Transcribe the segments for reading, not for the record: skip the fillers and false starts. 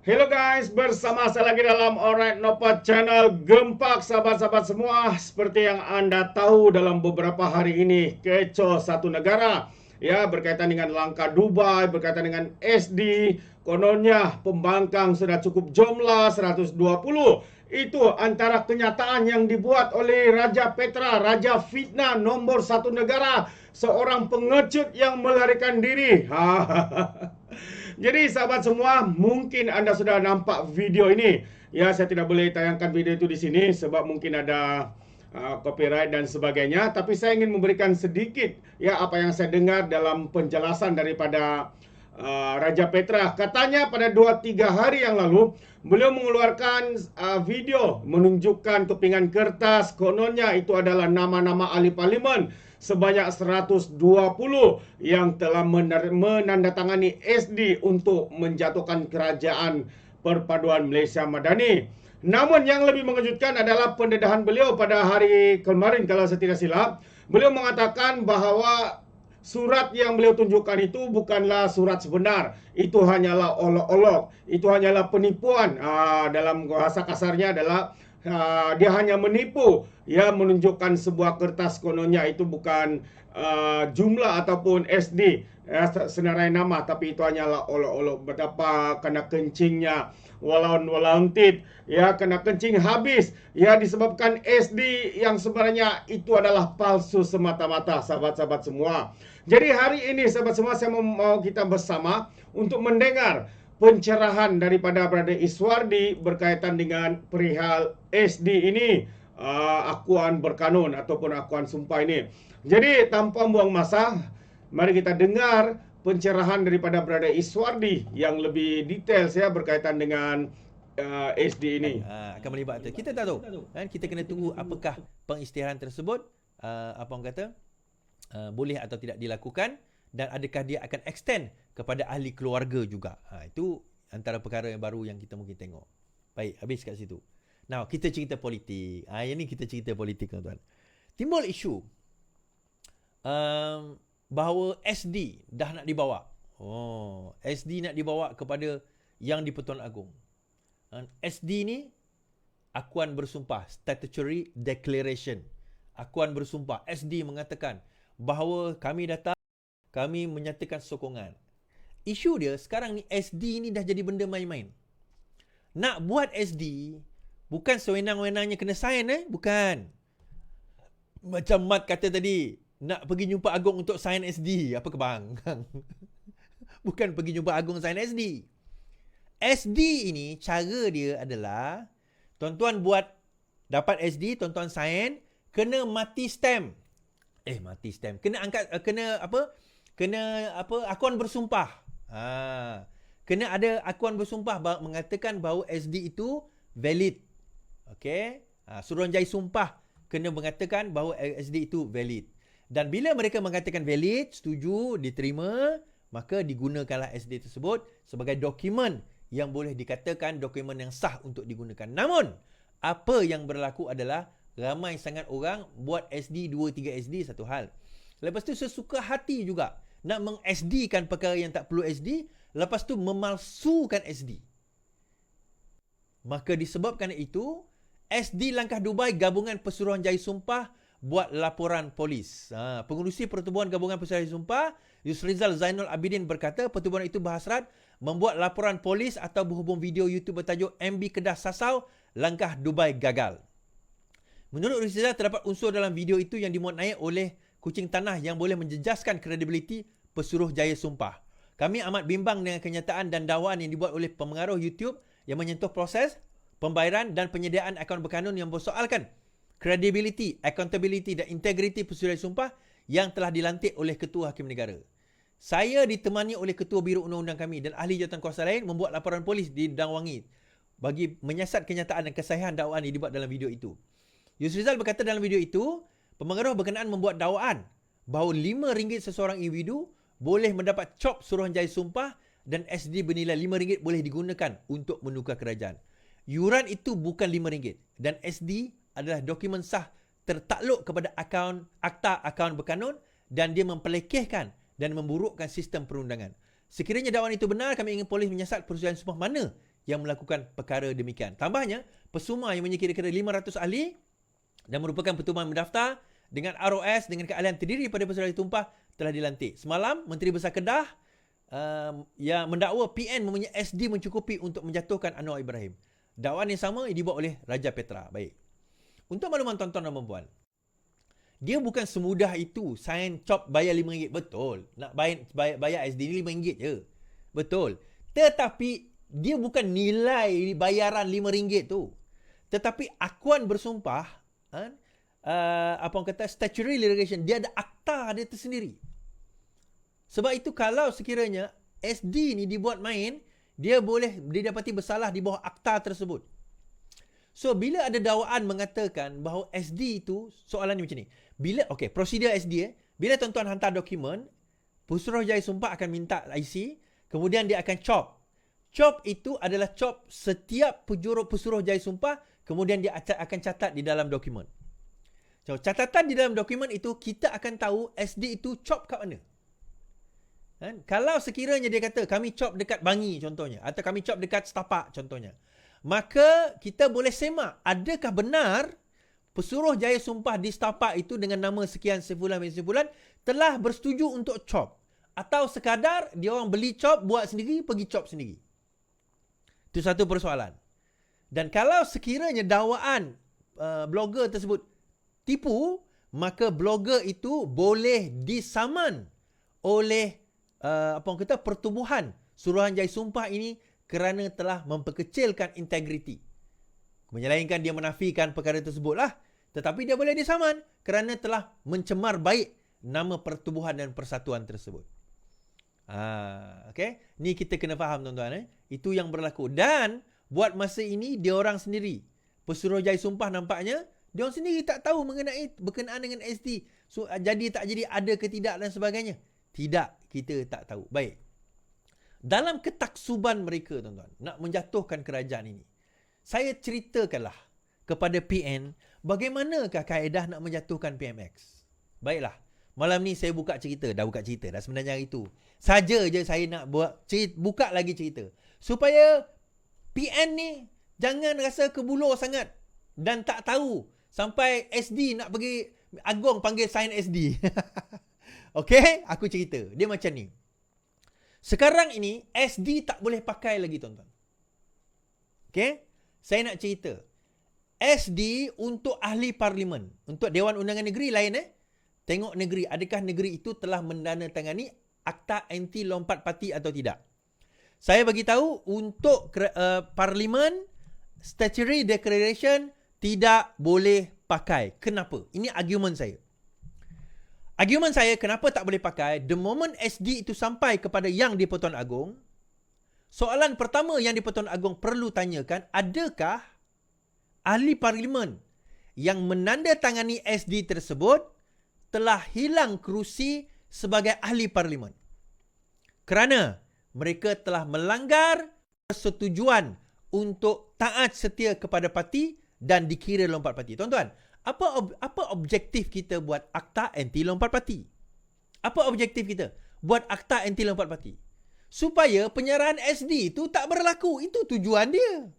Hello guys, bersama saya lagi dalam Alright Nopat Channel. Gempak sahabat-sahabat semua. Seperti yang anda tahu, dalam beberapa hari ini kecoh satu negara, ya, berkaitan dengan langkah Dubai, berkaitan dengan SD. Kononnya pembangkang sudah cukup jumlah 120. Itu antara kenyataan yang dibuat oleh Raja Petra, Raja Fitnah nombor satu negara, seorang pengecut yang melarikan diri. Jadi sahabat semua, mungkin anda sudah nampak video ini. Ya, saya tidak boleh tayangkan video itu di sini sebab mungkin ada copyright dan sebagainya. Tapi saya ingin memberikan sedikit ya apa yang saya dengar dalam penjelasan daripada Raja Petra. Katanya pada 2-3 hari yang lalu beliau mengeluarkan video menunjukkan kepingan kertas. Kononnya itu adalah nama-nama ahli parlimen sebanyak 120 yang telah menandatangani SD untuk menjatuhkan kerajaan perpaduan Malaysia Madani. Namun yang lebih mengejutkan adalah pendedahan beliau pada hari kemarin kalau saya tidak silap. Beliau mengatakan bahawa surat yang beliau tunjukkan itu bukanlah surat sebenar. Itu hanyalah olok-olok. Itu hanyalah penipuan. Dalam bahasa kasarnya adalah dia hanya menipu, ya, menunjukkan sebuah kertas kononnya itu bukan jumlah ataupun SD, ya, senarai nama, tapi itu hanyalah olok-olok. Betapa kena kencingnya walaun-walauntit, ya, kena kencing habis, ya, disebabkan SD yang sebenarnya itu adalah palsu semata-mata, sahabat-sahabat semua. Jadi hari ini sahabat semua, saya mau kita bersama untuk mendengar pencerahan daripada Brother Iswardi berkaitan dengan perihal SD ini, akuan berkanun ataupun akuan sumpah ini. Jadi tanpa buang masa, mari kita dengar pencerahan daripada Brother Iswardi yang lebih detail saya berkaitan dengan SD ini. Akan melibatkan. Kita tak tahu. Kan? Kita kena tunggu apakah pengisytiharan tersebut, apa orang kata, boleh atau tidak dilakukan, dan adakah dia akan extend kepada ahli keluarga juga. Itu antara perkara yang baru yang kita mungkin tengok. Baik, habis kat situ. Now, kita cerita politik. Yang ni kita cerita politik, tuan-tuan. Timbul isu bahawa SD dah nak dibawa. SD nak dibawa kepada Yang di-Pertuan Agong. SD ni akuan bersumpah, statutory declaration. Akuan bersumpah. SD mengatakan bahawa kami datang, kami menyatakan sokongan. Isu dia sekarang ni, SD ni dah jadi benda main-main. Nak buat SD bukan sewenang-wenangnya kena sign, bukan. Macam Mat kata tadi, nak pergi jumpa Agong untuk sign SD. Apa kebang? Bukan pergi jumpa Agong sign SD. SD ini cara dia adalah, tuan-tuan buat dapat SD, tuan-tuan sign, kena mati stamp. Mati stamp. Kena angkat, kena akuan bersumpah. Kena ada akuan bersumpah mengatakan bahawa SD itu valid. Okey? Suruhanjaya sumpah kena mengatakan bahawa SD itu valid. Dan bila mereka mengatakan valid, setuju, diterima, maka digunakanlah SD tersebut sebagai dokumen yang boleh dikatakan dokumen yang sah untuk digunakan. Namun, apa yang berlaku adalah ramai sangat orang buat SD, 2-3 SD satu hal. Lepas tu sesuka hati juga nak meng-SD-kan perkara yang tak perlu SD, lepas tu memalsukan SD. Maka disebabkan itu, SD Langkah Dubai Gabungan Pesuruhanjaya Sumpah buat laporan polis. Pengurusi Pertubuhan Gabungan Pesuruhanjaya Sumpah, Yusrizal Zainul Abidin berkata, pertubuhan itu berhasrat membuat laporan polis atau berhubung video YouTube bertajuk MB Kedah Sasau, Langkah Dubai Gagal. Menurut Yusrizal, terdapat unsur dalam video itu yang dimuat naik oleh kucing tanah yang boleh menjejaskan kredibiliti Pesuruhjaya Sumpah. Kami amat bimbang dengan kenyataan dan dakwaan yang dibuat oleh pemengaruh YouTube yang menyentuh proses, pembayaran dan penyediaan akaun berkanun yang bersoalkan kredibiliti, accountability dan integriti Pesuruhjaya Sumpah yang telah dilantik oleh Ketua Hakim Negara. Saya ditemani oleh Ketua Biro Undang-Undang kami dan ahli jawatankuasa lain membuat laporan polis di Bidang Wangi bagi menyiasat kenyataan dan kesahihan dakwaan yang dibuat dalam video itu. Yusrizal berkata dalam video itu, pemengaruh berkenaan membuat dakwaan bahawa RM5 seseorang individu boleh mendapat cop Suruhanjaya Sumpah dan SD bernilai RM5 boleh digunakan untuk menukar kerajaan. Yuran itu bukan RM5 dan SD adalah dokumen sah tertakluk kepada akta akaun berkanun dan dia mempelekehkan dan memburukkan sistem perundangan. Sekiranya dakwaan itu benar, kami ingin polis menyiasat Pesuruhanjaya Sumpah mana yang melakukan perkara demikian. Tambahnya, Persuma yang menyekira-kira 500 ahli dan merupakan pertubuhan mendaftar dengan ROS dengan keahlian terdiri daripada pesuruh tumpah telah dilantik. Semalam, Menteri Besar Kedah yang mendakwa PN mempunyai SD mencukupi untuk menjatuhkan Anwar Ibrahim. Dakwaan yang sama dibuat oleh Raja Petra. Baik. Untuk makluman tuan-tuan dan puan, dia bukan semudah itu sign chop bayar RM5. Betul. Nak bayar SD ni RM5 je. Betul. Tetapi dia bukan nilai bayaran RM5 tu. Tetapi akuan bersumpah, apa orang kata, statutory litigation, dia ada akta dia tersendiri. Sebab itu kalau sekiranya SD ni dibuat main, dia boleh didapati bersalah di bawah akta tersebut. So, bila ada dakwaan mengatakan bahawa SD itu, soalan ni macam ni. Prosedur SD, bila tuan-tuan hantar dokumen, Pesuruhjaya Sumpah akan minta IC, kemudian dia akan chop. Chop itu adalah chop setiap Pesuruhjaya Sumpah, kemudian dia akan catat di dalam dokumen. So, catatan di dalam dokumen itu, kita akan tahu SD itu chop kat mana. Kalau sekiranya dia kata, kami chop dekat Bangi contohnya, atau kami chop dekat Setapak contohnya, maka kita boleh semak, adakah benar Pesuruhjaya Sumpah di Setapak itu dengan nama sekian sebulan telah bersetuju untuk chop, atau sekadar dia orang beli chop, buat sendiri, pergi chop sendiri. Itu satu persoalan. Dan kalau sekiranya dakwaan blogger tersebut tipu, maka blogger itu boleh disaman oleh pertubuhan Suruhanjaya Sumpah ini kerana telah memperkecilkan integriti. Menyelainkan dia menafikan perkara tersebut lah. Tetapi dia boleh disaman kerana telah mencemar baik nama pertubuhan dan persatuan tersebut. Okay? Ni kita kena faham tuan-tuan. Itu yang berlaku. Dan buat masa ini, dia orang sendiri, Pesuruhjaya Sumpah nampaknya, dia orang sendiri tak tahu berkenaan dengan SD. So, jadi tak jadi, ada ke tidak dan sebagainya. Tidak, kita tak tahu. Baik. Dalam ketaksuban mereka, tuan-tuan, nak menjatuhkan kerajaan ini, saya ceritakanlah kepada PN bagaimanakah kaedah nak menjatuhkan PMX. Baiklah. Malam ni saya buka cerita. Dah buka cerita dah sebenarnya hari itu. Saja je saya nak buka lagi cerita. Supaya PN ni jangan rasa kebulur sangat dan tak tahu sampai SD nak pergi Agong panggil sign SD. Okey, aku cerita. Dia macam ni. Sekarang ini SD tak boleh pakai lagi tuan-tuan. Okey? Saya nak cerita. SD untuk ahli parlimen, untuk Dewan Undangan Negeri lain Tengok negeri, adakah negeri itu telah mendandatangani akta anti lompat parti atau tidak. Saya bagi tahu untuk parlimen statutory declaration tidak boleh pakai. Kenapa? Ini argument saya. Argument saya kenapa tak boleh pakai, the moment SD itu sampai kepada Yang di-Pertuan Agong, soalan pertama yang di-Pertuan Agong perlu tanyakan, adakah ahli parlimen yang menandatangani SD tersebut telah hilang kerusi sebagai ahli parlimen? Kerana mereka telah melanggar persetujuan untuk taat setia kepada parti dan dikira lompat parti. Tuan-tuan, apa objektif kita buat akta anti lompat parti? Apa objektif kita buat akta anti lompat parti? Supaya penyerahan SD itu tak berlaku. Itu tujuan dia.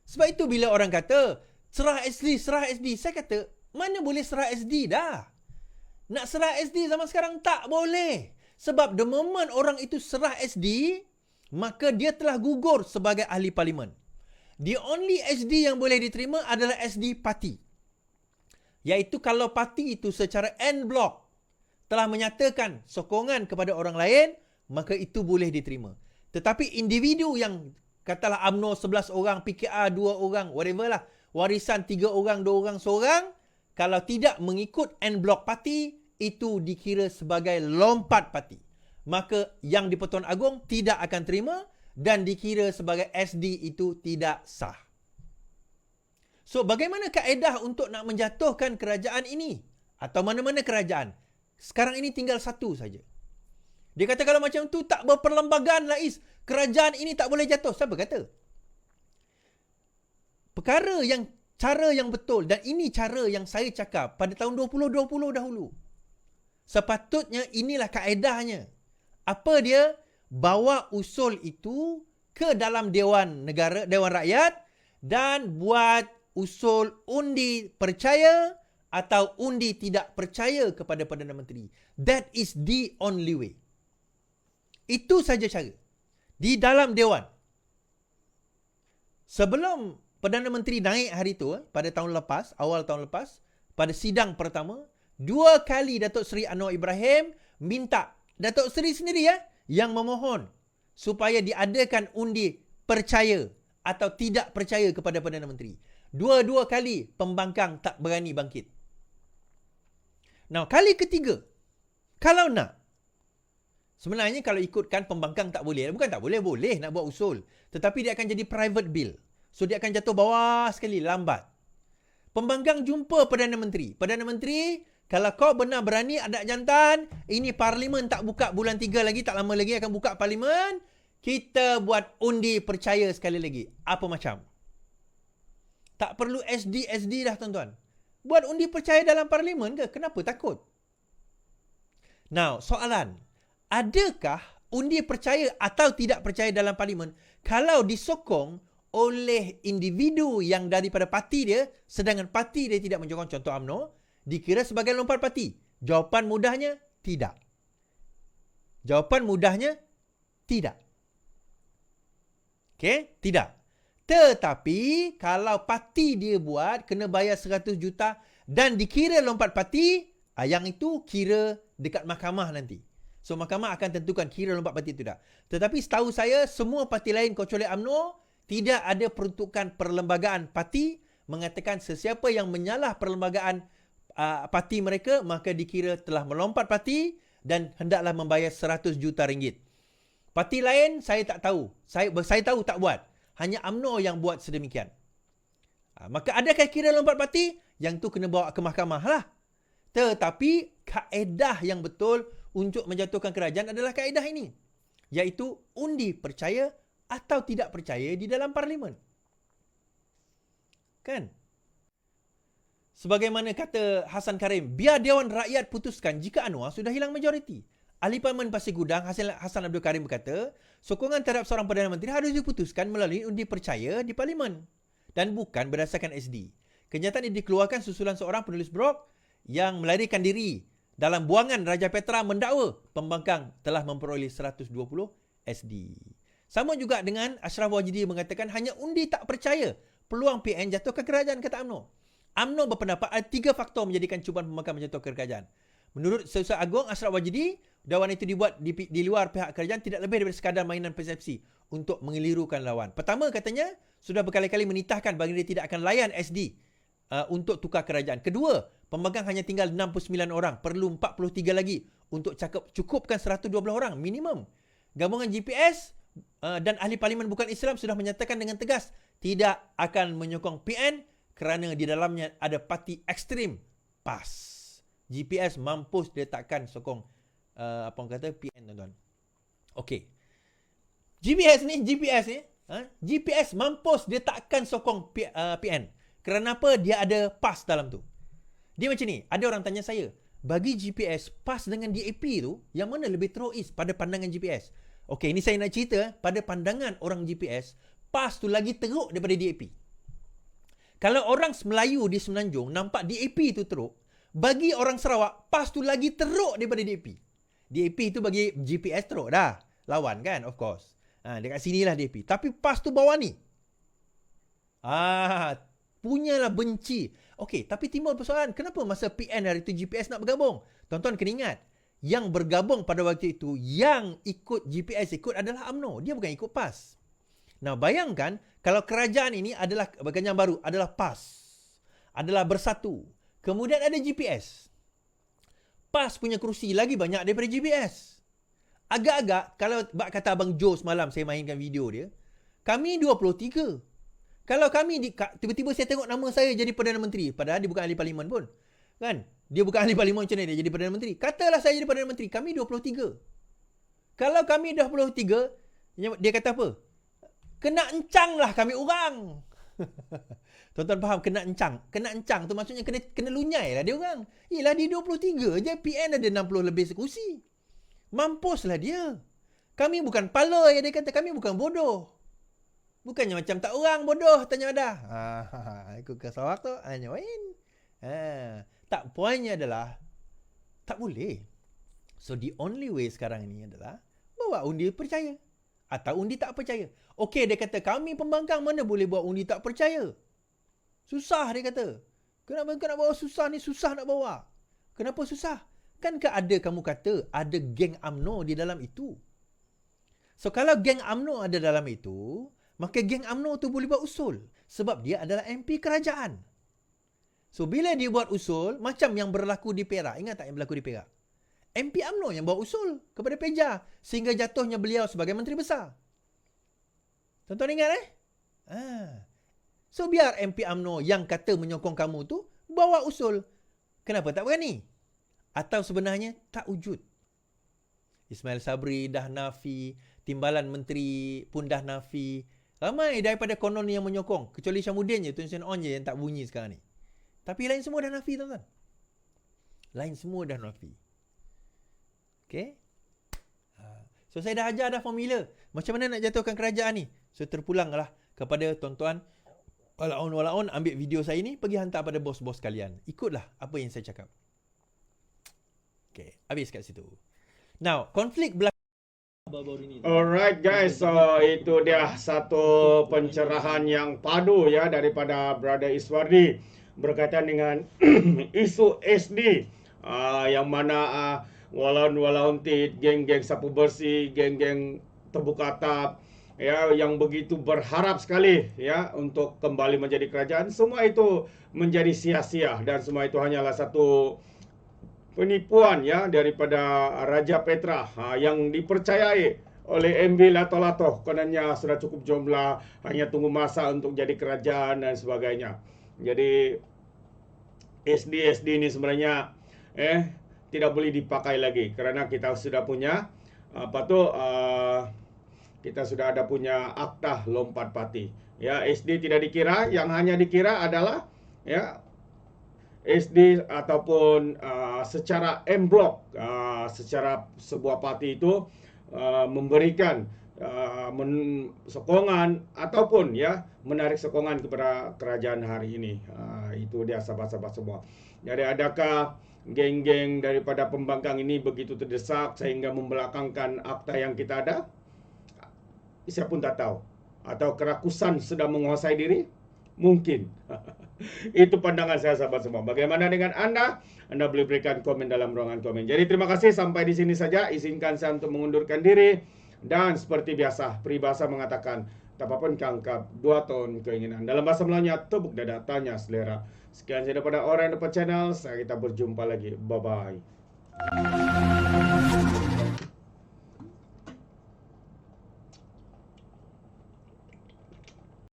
Sebab itu bila orang kata serah SD, saya kata mana boleh serah SD dah. Nak serah SD zaman sekarang tak boleh. Sebab the moment orang itu serah SD, maka dia telah gugur sebagai ahli parlimen. The only SD yang boleh diterima adalah SD parti. Iaitu kalau parti itu secara en bloc telah menyatakan sokongan kepada orang lain, maka itu boleh diterima. Tetapi individu yang katalah UMNO 11 orang, PKR 2 orang, whatever lah, warisan 3 orang, 2 orang, seorang, kalau tidak mengikut en bloc parti, itu dikira sebagai lompat parti. Maka Yang di-Pertuan Agong tidak akan terima dan dikira sebagai SD itu tidak sah. So, bagaimana kaedah untuk nak menjatuhkan kerajaan ini? Atau mana-mana kerajaan? Sekarang ini tinggal satu saja. Dia kata kalau macam tu tak berperlembagaan Lais. Kerajaan ini tak boleh jatuh. Siapa kata? Cara yang betul, dan ini cara yang saya cakap pada tahun 2020 dahulu. Sepatutnya inilah kaedahnya. Apa dia? Bawa usul itu ke dalam Dewan Negara, Dewan Rakyat dan buat usul undi percaya atau undi tidak percaya kepada Perdana Menteri. That is the only way. Itu saja cara. Di dalam Dewan. Sebelum Perdana Menteri naik hari itu, pada tahun lepas, awal tahun lepas, pada sidang pertama, 2 kali Datuk Seri Anwar Ibrahim minta, Datuk Seri sendiri yang memohon supaya diadakan undi percaya atau tidak percaya kepada Perdana Menteri. 2 kali pembangkang tak berani bangkit. Now, kali ketiga, kalau nak, sebenarnya kalau ikutkan pembangkang tak boleh. Bukan tak boleh, boleh nak buat usul. Tetapi dia akan jadi private bill. So, dia akan jatuh bawah sekali, lambat. Pembangkang jumpa Perdana Menteri. Perdana Menteri, kalau kau benar berani ada jantan, ini Parlimen tak buka bulan 3 lagi, tak lama lagi akan buka Parlimen. Kita buat undi percaya sekali lagi. Apa macam? Tak perlu SD dah tuan-tuan. Buat undi percaya dalam Parlimen ke? Kenapa takut? Now, soalan. Adakah undi percaya atau tidak percaya dalam Parlimen kalau disokong oleh individu yang daripada parti dia, sedangkan parti dia tidak menyokong, contoh UMNO, dikira sebagai lompat parti? Jawapan mudahnya, tidak. Jawapan mudahnya, tidak. Okey? Tidak. Tetapi, kalau parti dia buat, kena bayar 100 juta dan dikira lompat parti, yang itu kira dekat mahkamah nanti. So, mahkamah akan tentukan kira lompat parti itu tak. Tetapi setahu saya, semua parti lain kecuali UMNO, tidak ada peruntukan perlembagaan parti mengatakan sesiapa yang menyalah perlembagaan parti mereka, maka dikira telah melompat parti dan hendaklah membayar 100 juta ringgit. Parti lain, saya tak tahu. Saya tahu tak buat. Hanya UMNO yang buat sedemikian. Maka adakah kira lompat parti? Yang tu kena bawa ke mahkamah lah. Tetapi kaedah yang betul untuk menjatuhkan kerajaan adalah kaedah ini. Iaitu undi percaya atau tidak percaya di dalam Parlimen. Kan? Sebagaimana kata Hasan Karim, biar Dewan Rakyat putuskan jika Anwar sudah hilang majoriti. Ahli Parlimen Pasir Gudang Hasan Abdul Karim berkata, sokongan terhadap seorang Perdana Menteri harus diputuskan melalui undi percaya di Parlimen dan bukan berdasarkan SD. Kenyataan ini dikeluarkan susulan seorang penulis blog yang melarikan diri dalam buangan Raja Petra mendakwa pembangkang telah memperoleh 120 SD. Sama juga dengan Ashraf Wajidi mengatakan hanya undi tak percaya peluang PN jatuh ke kerajaan, kata UMNO. UMNO berpendapat ada 3 faktor menjadikan cubaan pembangkang menjatuh ke kerajaan. Menurut Setiausaha Agung Ashraf Wajidi, dakwaan itu dibuat di luar pihak kerajaan tidak lebih daripada sekadar mainan persepsi untuk mengelirukan lawan. Pertama, katanya, sudah berkali-kali menitahkan bahawa dia tidak akan layan SD untuk tukar kerajaan. Kedua, pembangkang hanya tinggal 69 orang. Perlu 43 lagi untuk cukupkan 112 orang minimum. Gabungan GPS dan ahli parlimen bukan Islam sudah menyatakan dengan tegas tidak akan menyokong PN kerana di dalamnya ada parti ekstrim PAS. GPS mampus diletakkan sokong apa orang kata PN, tuan-tuan. Okey. GPS ni GPS mampus dia takkan sokong PN. Kerana apa? Dia ada PAS dalam tu. Dia macam ni, ada orang tanya saya, bagi GPS PAS dengan DAP tu, yang mana lebih teroris pada pandangan GPS? Okey, ini saya nak cerita, pada pandangan orang GPS, PAS tu lagi teruk daripada DAP. Kalau orang Melayu di Semenanjung nampak DAP tu teruk, bagi orang Sarawak, PAS tu lagi teruk daripada DAP. DAP tu bagi GPS teruk dah. Lawan kan, of course. Dekat sinilah DAP. Tapi PAS tu bawah ni. Punyalah benci. Okey, tapi timbul persoalan, kenapa masa PN hari itu GPS nak bergabung? Tuan-tuan kena ingat, yang bergabung pada waktu itu, yang ikut GPS ikut adalah UMNO. Dia bukan ikut PAS. Nah, bayangkan kalau kerajaan ini adalah kerajaan baru, adalah PAS. Adalah bersatu. Kemudian ada GPS. PAS punya kerusi lagi banyak daripada GPS. Agak-agak, kalau kata Abang Joe semalam saya mainkan video dia, kami 23. Kalau kami, tiba-tiba saya tengok nama saya jadi Perdana Menteri, padahal dia bukan ahli parlimen pun. Kan? Dia bukan ahli parlimen, macam mana dia jadi Perdana Menteri? Katalah saya jadi Perdana Menteri, kami 23. Kalau kami 23, dia kata apa? Kena encang lah kami orang. Tuan-tuan faham kena encang? Kena encang tu maksudnya kena lunyai lah dia orang. Yelah dia 23 je, PN ada 60 lebih sekusi. Mampuslah dia. Kami bukan pala yang dia kata, kami bukan bodoh. Bukannya macam tak orang bodoh tanya dah. Aku ke Sarawak tu hanya main. Tak, poinnya adalah tak boleh. So the only way sekarang ni adalah bawa undi percaya atau undi tak percaya. Okey, dia kata kami pembangkang mana boleh buat undi tak percaya. Susah dia kata. Kenapa kau nak bawa susah ni? Susah nak bawa. Kenapa susah? Kan kamu kata ada geng UMNO di dalam itu. So kalau geng UMNO ada dalam itu, maka geng UMNO tu boleh buat usul. Sebab dia adalah MP kerajaan. So bila dia buat usul, macam yang berlaku di Perak. Ingat tak yang berlaku di Perak? MP UMNO yang bawa usul kepada Peja. Sehingga jatuhnya beliau sebagai Menteri Besar. Tuan-tuan ingat So biar MP UMNO yang kata menyokong kamu tu bawa usul. Kenapa tak berani? Atau sebenarnya tak wujud. Ismail Sabri dah nafi, timbalan menteri pun dah nafi. Ramai daripada konon yang menyokong. Kecuali Syamuddin je, Tun Sen On je yang tak bunyi sekarang ni. Tapi lain semua dah nafi, tuan-tuan. Lain semua dah nafi. Okay? So saya dah ajar dah formula. Macam mana nak jatuhkan kerajaan ni? So terpulanglah kepada tuan-tuan. Walaun ambil video saya ni, pergi hantar pada bos-bos kalian. Ikutlah apa yang saya cakap. Okay, habis kat situ. Now, konflik berlaku. Alright guys, so itu dia satu pencerahan yang padu ya daripada Brother Iswardi berkaitan dengan isu SD yang mana walaun geng-geng sapu bersih, geng-geng terbuka atap ya yang begitu berharap sekali ya untuk kembali menjadi kerajaan, semua itu menjadi sia-sia dan semua itu hanyalah satu penipuan ya daripada Raja Petra yang dipercayai oleh MB Lato-Lato. Kononnya sudah cukup jumlah, hanya tunggu masa untuk jadi kerajaan dan sebagainya. Jadi SD ini sebenarnya tidak boleh dipakai lagi kerana kita sudah punya kita sudah ada punya akta lompat parti. Ya, SD tidak dikira, yang hanya dikira adalah ya SD ataupun secara en blok, secara sebuah parti itu memberikan sokongan ataupun ya menarik sokongan kepada kerajaan hari ini. Itu dia sahabat-sahabat semua. Jadi adakah geng-geng daripada pembangkang ini begitu terdesak sehingga membelakangkan akta yang kita ada? Saya pun tak tahu. Atau kerakusan sudah menguasai diri? Mungkin. Itu pandangan saya sahabat semua. Bagaimana dengan Anda? Anda boleh berikan komen dalam ruangan komen. Jadi terima kasih, sampai di sini saja. Izinkan saya untuk mengundurkan diri. Dan seperti biasa, peribahasa mengatakan, tak apa-apa kangkap 2 tahun keinginan. Dalam bahasa Melayunya, tepuk dada, tanya selera. Sekian saja daripada Orang Dapat Channel. Kita berjumpa lagi. Bye-bye.